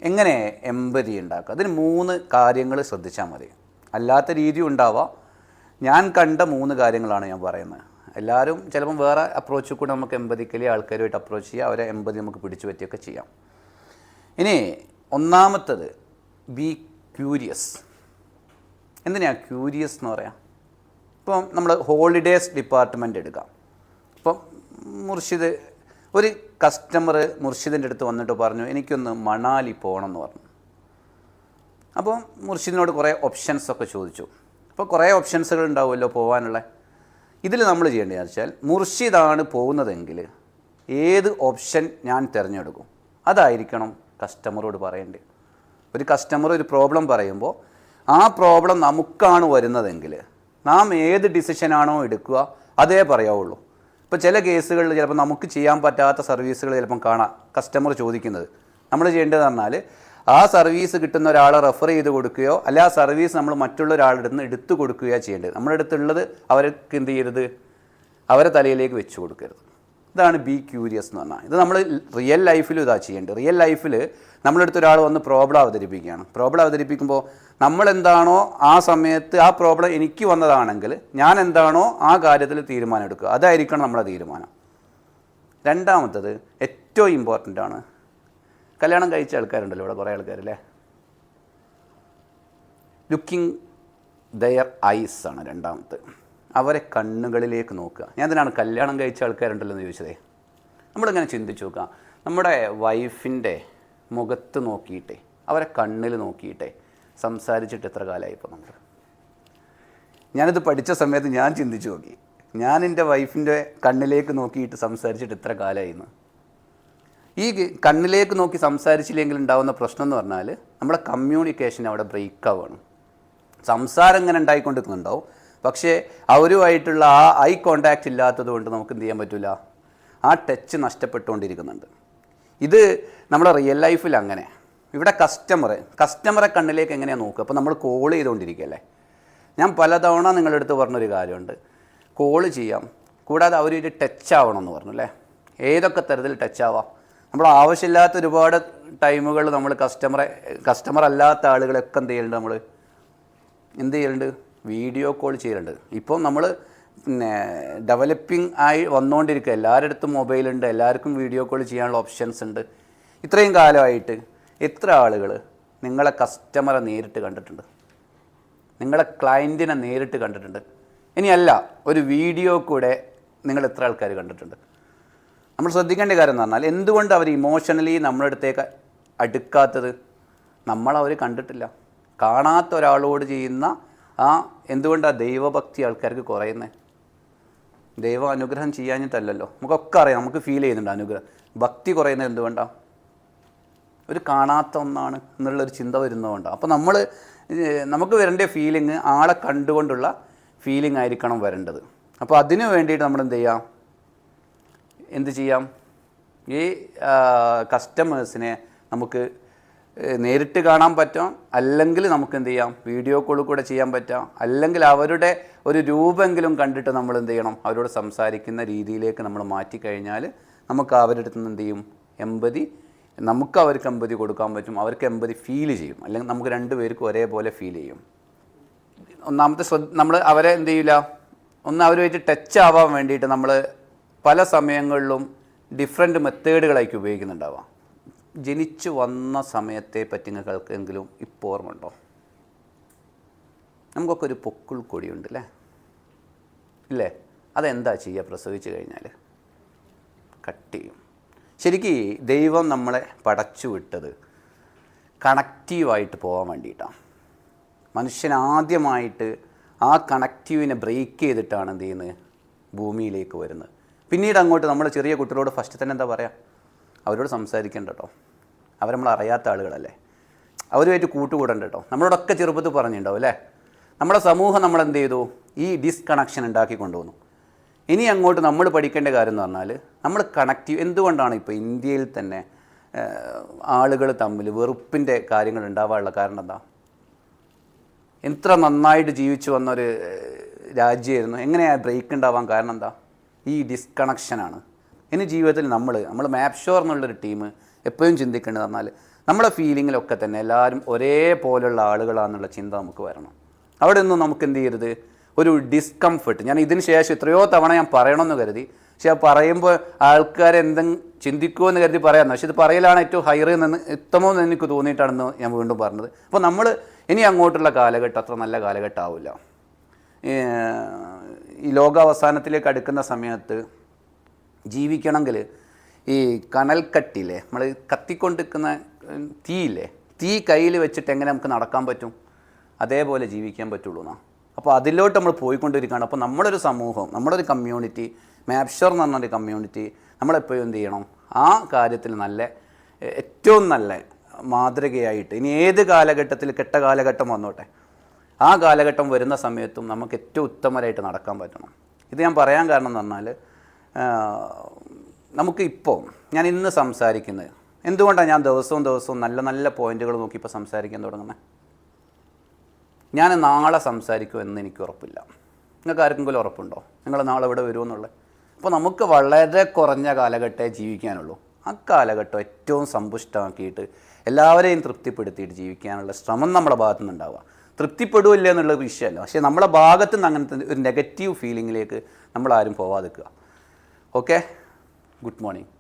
എങ്ങനെ എമ്പതി ഉണ്ടാക്കുക? അതിന് 3 കാര്യങ്ങൾ ശ്രദ്ധിച്ചാൽ മതി. അല്ലാത്ത രീതി ഉണ്ടാവാം. ഞാൻ കണ്ട 3 കാര്യങ്ങളാണ് ഞാൻ പറയുന്നത്. എല്ലാവരും ചിലപ്പം വേറെ അപ്രോച്ചിൽ കൂടെ നമുക്ക് എമ്പതിക്കലി ആൾക്കാരുമായിട്ട് അപ്രോച്ച് ചെയ്യുക, അവരെ എമ്പതി നമുക്ക് പിടിച്ചു പറ്റിയൊക്കെ ചെയ്യാം. ഇനി ഒന്നാമത്തത് ബി ക്യൂരിയസ്. എന്തിനാണ് ക്യൂരിയസ് എന്ന് പറയാം? ഇപ്പം നമ്മൾ ഹോളിഡേയ്സ് ഡിപ്പാർട്ട്മെൻറ്റ് എടുക്കാം. ഇപ്പം മുർഷിദ് ഒരു കസ്റ്റമർ മുർഷിദിൻ്റെ അടുത്ത് വന്നിട്ട് പറഞ്ഞു എനിക്കൊന്ന് മണാലി പോകണം എന്ന് പറഞ്ഞു. അപ്പോൾ മുർഷിദിനോട് കുറേ ഓപ്ഷൻസൊക്കെ ചോദിച്ചു. അപ്പോൾ കുറേ ഓപ്ഷൻസുകൾ ഉണ്ടാവുമല്ലോ പോകാനുള്ള. ഇതിൽ നമ്മൾ ചെയ്യേണ്ടതെന്ന് വെച്ചാൽ മുർഷിദാണ് പോകുന്നതെങ്കിൽ ഏത് ഓപ്ഷൻ ഞാൻ തിരഞ്ഞെടുക്കും അതായിരിക്കണം കസ്റ്റമറോട് പറയേണ്ടത്. ഒരു കസ്റ്റമർ ഒരു പ്രോബ്ലം പറയുമ്പോൾ ആ പ്രോബ്ലം നമുക്കാണ് വരുന്നതെങ്കിൽ നാം ഏത് ഡിസിഷനാണോ എടുക്കുക അതേ പറയാവുള്ളൂ. ഇപ്പോൾ ചില കേസുകളിൽ ചിലപ്പോൾ നമുക്ക് ചെയ്യാൻ പറ്റാത്ത സർവീസുകൾ ചിലപ്പം കാണാം കസ്റ്റമർ ചോദിക്കുന്നത്. നമ്മൾ ചെയ്യേണ്ടതെന്ന് പറഞ്ഞാൽ ആ സർവീസ് കിട്ടുന്ന ഒരാളെ റെഫർ ചെയ്ത് കൊടുക്കുകയോ അല്ല ആ സർവീസ് നമ്മൾ മറ്റുള്ള ഒരാളുടെ നിന്ന് എടുത്തു കൊടുക്കുകയോ ചെയ്യേണ്ടത്. നമ്മുടെ അടുത്തുള്ളത് അവർക്ക് എന്ത് ചെയ്യരുത്, അവരെ തലയിലേക്ക് വെച്ച് കൊടുക്കരുത്. ഇതാണ് ബി ക്യൂരിയസ് എന്ന് പറഞ്ഞാൽ. ഇത് നമ്മൾ റിയൽ ലൈഫിലും ഇതാ ചെയ്യേണ്ടത്. റിയൽ ലൈഫിൽ നമ്മളടുത്ത് ഒരാൾ വന്ന് പ്രോബ്ലം അവതരിപ്പിക്കുകയാണ്. പ്രോബ്ലം അവതരിപ്പിക്കുമ്പോൾ നമ്മളെന്താണോ ആ സമയത്ത് ആ പ്രോബ്ലം എനിക്ക് വന്നതാണെങ്കിൽ ഞാൻ എന്താണോ ആ കാര്യത്തിൽ തീരുമാനം എടുക്കുക, അതായിരിക്കണം നമ്മളെ തീരുമാനം. രണ്ടാമത്തത് ഏറ്റവും ഇമ്പോർട്ടൻ്റ് ആണ്. കല്യാണം കഴിച്ച ആൾക്കാരുണ്ടല്ലോ ഇവിടെ കുറേ ആൾക്കാരല്ലേ, ലുക്കിംഗ് ദയർ ഐസ് ആണ് രണ്ടാമത്തെ. അവരെ കണ്ണുകളിലേക്ക് നോക്കുക. ഞാൻ എന്തിനാണ് കല്യാണം കഴിച്ച ആൾക്കാരുണ്ടല്ലോ എന്ന് ചോദിച്ചതേ. നമ്മളിങ്ങനെ ചിന്തിച്ച് നോക്കുക, നമ്മുടെ വൈഫിൻ്റെ മുഖത്ത് നോക്കിയിട്ടേ അവരെ കണ്ണിൽ നോക്കിയിട്ടേ സംസാരിച്ചിട്ട് എത്ര കാലമായി? ഇപ്പോൾ നമ്മൾ ഞാനിത് പഠിച്ച സമയത്ത് ഞാൻ ചിന്തിച്ച് നോക്കി, ഞാൻ എൻ്റെ വൈഫിൻ്റെ കണ്ണിലേക്ക് നോക്കിയിട്ട് സംസാരിച്ചിട്ട് എത്ര കാലമായിന്ന്. ഈ കണ്ണിലേക്ക് നോക്കി സംസാരിച്ചില്ലെങ്കിൽ ഉണ്ടാകുന്ന പ്രശ്നം എന്ന് പറഞ്ഞാൽ നമ്മുടെ കമ്മ്യൂണിക്കേഷൻ അവിടെ ബ്രേക്ക് ആവുകയാണ്. സംസാരം ഇങ്ങനെ ഉണ്ടായിക്കൊണ്ടിരിക്കുന്നുണ്ടാവും, പക്ഷേ അവരുമായിട്ടുള്ള ആ ഐ കോണ്ടാക്റ്റ് ഇല്ലാത്തത് കൊണ്ട് നമുക്ക് എന്ത് ചെയ്യാൻ പറ്റില്ല, ആ ടച്ച് ഇത് നമ്മുടെ റിയൽ ലൈഫിൽ അങ്ങനെ. ഇവിടെ കസ്റ്റമറെ കണ്ണിലേക്ക് എങ്ങനെയാണ് നോക്കുക? അപ്പോൾ നമ്മൾ കോൾ ചെയ്തുകൊണ്ടിരിക്കുകയല്ലേ. ഞാൻ പലതവണ നിങ്ങളുടെ അടുത്ത് പറഞ്ഞൊരു കാര്യമുണ്ട്, കോൾ ചെയ്യാം കൂടാതെ അവരൊരു ടച്ച് ആവണമെന്ന് പറഞ്ഞു അല്ലേ. ഏതൊക്കെ തരത്തിൽ ടച്ച് ആവാം? നമ്മൾ ആവശ്യമില്ലാത്ത ഒരുപാട് ടൈമുകൾ നമ്മൾ കസ്റ്റമർ അല്ലാത്ത ആളുകളൊക്കെ എന്ത് ചെയ്യലുണ്ട് വീഡിയോ കോൾ ചെയ്യലുണ്ട്. ഇപ്പം നമ്മൾ ഡെവലപ്പിംഗ് ആയി വന്നുകൊണ്ടിരിക്കുക. എല്ലാവരുടെ അടുത്തും മൊബൈലുണ്ട്, എല്ലാവർക്കും വീഡിയോ കോൾ ചെയ്യാനുള്ള ഓപ്ഷൻസ് ഉണ്ട്. ഇത്രയും കാലമായിട്ട് എത്ര ആളുകൾ നിങ്ങളെ കസ്റ്റമറെ നേരിട്ട് കണ്ടിട്ടുണ്ട്, നിങ്ങളെ ക്ലയൻറ്റിനെ നേരിട്ട് കണ്ടിട്ടുണ്ട്? ഇനിയല്ല ഒരു വീഡിയോ കൂടെ നിങ്ങൾ എത്ര ആൾക്കാർ കണ്ടിട്ടുണ്ട്? നമ്മൾ ശ്രദ്ധിക്കേണ്ട കാര്യം എന്ന് പറഞ്ഞാൽ എന്തുകൊണ്ട് അവർ ഇമോഷണലി നമ്മുടെ അടുത്തേക്ക് അടുക്കാത്തത്? നമ്മളവർ കണ്ടിട്ടില്ല. കാണാത്ത ഒരാളോട് ചെയ്യുന്ന എന്തുകൊണ്ടാണ് ദൈവഭക്തി ആൾക്കാർക്ക് കുറയുന്നത്? ദൈവം അനുഗ്രഹം ചെയ്യാഞ്ഞിട്ടല്ലല്ലോ, നമുക്കൊക്കെ അറിയാം, നമുക്ക് ഫീൽ ചെയ്യുന്നുണ്ട് അനുഗ്രഹം. ഭക്തി കുറയുന്നത് എന്തുകൊണ്ടാണ്? ഒരു കാണാത്ത ഒന്നാണ് എന്നുള്ളൊരു ചിന്ത വരുന്നതുകൊണ്ടാണ്. അപ്പോൾ നമുക്ക് വരേണ്ട ഫീലിംഗ് ആളെ കണ്ടുകൊണ്ടുള്ള ഫീലിംഗ് ആയിരിക്കണം വരേണ്ടത്. അപ്പോൾ അതിന് വേണ്ടിയിട്ട് നമ്മൾ എന്ത് ചെയ്യാം? ഈ കസ്റ്റമേഴ്സിനെ നമുക്ക് നേരിട്ട് കാണാൻ പറ്റാം, അല്ലെങ്കിൽ നമുക്ക് എന്ത് ചെയ്യാം, വീഡിയോ കോൾ കൂടെ ചെയ്യാൻ പറ്റാം, അല്ലെങ്കിൽ അവരുടെ ഒരു രൂപമെങ്കിലും കണ്ടിട്ട് നമ്മൾ എന്ത് ചെയ്യണം, അവരോട് സംസാരിക്കുന്ന രീതിയിലേക്ക് നമ്മൾ മാറ്റിക്കഴിഞ്ഞാൽ നമുക്ക് അവരുടെ അടുത്ത് നിന്ന് എന്ത് ചെയ്യും, നമുക്ക് അവർക്ക് എമ്പതി കൊടുക്കാൻ പറ്റും, അവർക്ക് എമ്പതി ഫീൽ ചെയ്യും, അല്ലെങ്കിൽ നമുക്ക് രണ്ടുപേർക്കും ഒരേപോലെ ഫീൽ ചെയ്യും. ഒന്നാമത്തെ നമ്മൾ അവരെ എന്ത് ചെയ്യില്ല, അവരുമായിട്ട് ടച്ച് ആവാൻ വേണ്ടിയിട്ട് നമ്മൾ പല സമയങ്ങളിലും ഡിഫറെൻറ്റ് മെത്തേഡുകളായിരിക്കും ഉപയോഗിക്കുന്നുണ്ടാവാം. ജനിച്ചു വന്ന സമയത്തെ പറ്റി നിങ്ങൾക്കെങ്കിലും ഇപ്പോൾ ഓർമ്മ ഉണ്ടോ? നമുക്കൊക്കെ ഒരു പൊക്കിൾ കൊടിയുണ്ട് അല്ലേ, ഇല്ലേ? അതെന്താ ചെയ്യുക? പ്രസവിച്ച് കഴിഞ്ഞാൽ കട്ട് ചെയ്യും. ശരിക്കും ദൈവം നമ്മളെ പടച്ചു വിട്ടത് കണക്റ്റീവായിട്ട് പോകാൻ വേണ്ടിയിട്ടാണ്. മനുഷ്യനാദ്യമായിട്ട് ആ കണക്റ്റീവിനെ ബ്രേക്ക് ചെയ്തിട്ടാണ് എന്ത് ചെയ്യുന്നത്, ഭൂമിയിലേക്ക് വരുന്നത്. പിന്നീട് അങ്ങോട്ട് നമ്മൾ ചെറിയ കുട്ടികളോട് ഫസ്റ്റ് തന്നെ എന്താ പറയുക, അവരോട് സംസാരിക്കേണ്ട കേട്ടോ, അവർ നമ്മൾ അറിയാത്ത ആളുകളല്ലേ, അവരുമായിട്ട് കൂട്ടുകൂടണ്ട കേട്ടോ. നമ്മളോടൊക്കെ ചെറുപ്പത്തിൽ പറഞ്ഞിട്ടുണ്ടാവും അല്ലേ. നമ്മുടെ സമൂഹം നമ്മളെന്ത് ചെയ്തു, ഈ ഡിസ്കണക്ഷൻ ഉണ്ടാക്കി കൊണ്ടുവന്നു. ഇനി അങ്ങോട്ട് നമ്മൾ പഠിക്കേണ്ട കാര്യം എന്ന് പറഞ്ഞാൽ നമ്മൾ കണക്റ്റീവ്. എന്തുകൊണ്ടാണ് ഇപ്പോൾ ഇന്ത്യയിൽ തന്നെ ആളുകൾ തമ്മിൽ വെറുപ്പിൻ്റെ കാര്യങ്ങൾ ഉണ്ടാവാനുള്ള കാരണം എന്താ? എത്ര നന്നായിട്ട് ജീവിച്ചു വന്നൊരു രാജ്യമായിരുന്നു, എങ്ങനെയാണ് ബ്രേക്ക് ഉണ്ടാവാൻ കാരണം എന്താ? ഈ ഡിസ്കണക്ഷനാണ്. ഇനി ജീവിതത്തിൽ നമ്മൾ മാപ്ഷോർ എന്നുള്ളൊരു ടീം എപ്പോഴും ചിന്തിക്കേണ്ടത് പറഞ്ഞാൽ നമ്മളെ ഫീലിങ്ങിലൊക്കെ തന്നെ എല്ലാവരും ഒരേപോലുള്ള ആളുകളാണെന്നുള്ള ചിന്ത നമുക്ക് വരണം. അവിടെ ഒന്നും നമുക്ക് എന്ത് ചെയ്യരുത്, ഒരു ഡിസ്കംഫർട്ട്. ഞാൻ ഇതിന് ശേഷം എത്രയോ തവണ ഞാൻ പറയണമെന്ന് കരുതി, പക്ഷെ അത് പറയുമ്പോൾ ആൾക്കാർ എന്തെങ്കിലും ചിന്തിക്കുമോ എന്ന് കരുതി പറയാമെന്ന്. പക്ഷെ ഇത് പറയലാണ് ഏറ്റവും ഹൈറ് നിന്ന് ഉത്തമമെന്ന് എനിക്ക് തോന്നിയിട്ടാണെന്ന് ഞാൻ വീണ്ടും പറഞ്ഞത്. അപ്പോൾ നമ്മൾ ഇനി അങ്ങോട്ടുള്ള കാലഘട്ടം അത്ര നല്ല കാലഘട്ടം ആവില്ല. ഈ ലോകാവസാനത്തിലേക്ക് അടുക്കുന്ന സമയത്ത് ജീവിക്കണമെങ്കിൽ ഈ കനൽക്കട്ടിയില്ലേ, നമ്മൾ കത്തിക്കൊണ്ടിരിക്കുന്ന തീയില്ലേ, തീ കയ്യിൽ വെച്ചിട്ട് എങ്ങനെ നമുക്ക് നടക്കാൻ പറ്റും, അതേപോലെ ജീവിക്കാൻ പറ്റുള്ളൂ എന്നാ. അപ്പോൾ അതിലോട്ട് നമ്മൾ പോയിക്കൊണ്ടിരിക്കുകയാണ്. അപ്പോൾ നമ്മളൊരു സമൂഹം, നമ്മളൊരു കമ്മ്യൂണിറ്റി, മാപ്ഷർ എന്ന് പറഞ്ഞൊരു കമ്മ്യൂണിറ്റി, നമ്മളെപ്പോഴും എന്ത് ചെയ്യണം, ആ കാര്യത്തിൽ നല്ല ഏറ്റവും നല്ല മാതൃകയായിട്ട്, ഇനി ഏത് കാലഘട്ടത്തിൽ കെട്ട കാലഘട്ടം വന്നോട്ടെ, ആ കാലഘട്ടം വരുന്ന സമയത്തും നമുക്ക് ഏറ്റവും ഉത്തമരായിട്ട് നടക്കാൻ പറ്റണം. ഇത് ഞാൻ പറയാൻ കാരണം എന്ന് പറഞ്ഞാൽ, നമുക്കിപ്പോൾ ഞാൻ ഇന്ന് സംസാരിക്കുന്നത് എന്തുകൊണ്ടാണ് ഞാൻ ദിവസവും നല്ല നല്ല പോയിന്റുകൾ നോക്കി ഇപ്പോൾ സംസാരിക്കാൻ തുടങ്ങുന്നത്. ഞാൻ നാളെ സംസാരിക്കുമെന്ന് എനിക്ക് ഉറപ്പില്ല. നിങ്ങൾക്ക് ആർക്കെങ്കിലും ഉറപ്പുണ്ടോ നിങ്ങൾ നാളെ ഇവിടെ വരുമെന്നുള്ളത്? അപ്പോൾ നമുക്ക് വളരെ കുറഞ്ഞ കാലഘട്ടമേ ജീവിക്കാനുള്ളൂ. ആ കാലഘട്ടം ഏറ്റവും സമ്പുഷ്ടമാക്കിയിട്ട് എല്ലാവരെയും തൃപ്തിപ്പെടുത്തിയിട്ട് ജീവിക്കാനുള്ള ശ്രമം നമ്മുടെ ഭാഗത്തു നിന്നുണ്ടാവുക. തൃപ്തിപ്പെടുകയില്ല എന്നുള്ള വിഷയമല്ല, പക്ഷേ നമ്മുടെ ഭാഗത്തു നിന്ന് അങ്ങനത്തെ ഒരു നെഗറ്റീവ് ഫീലിങ്ങിലേക്ക് നമ്മളാരും പോവാതിരിക്കുക. Okay, good morning.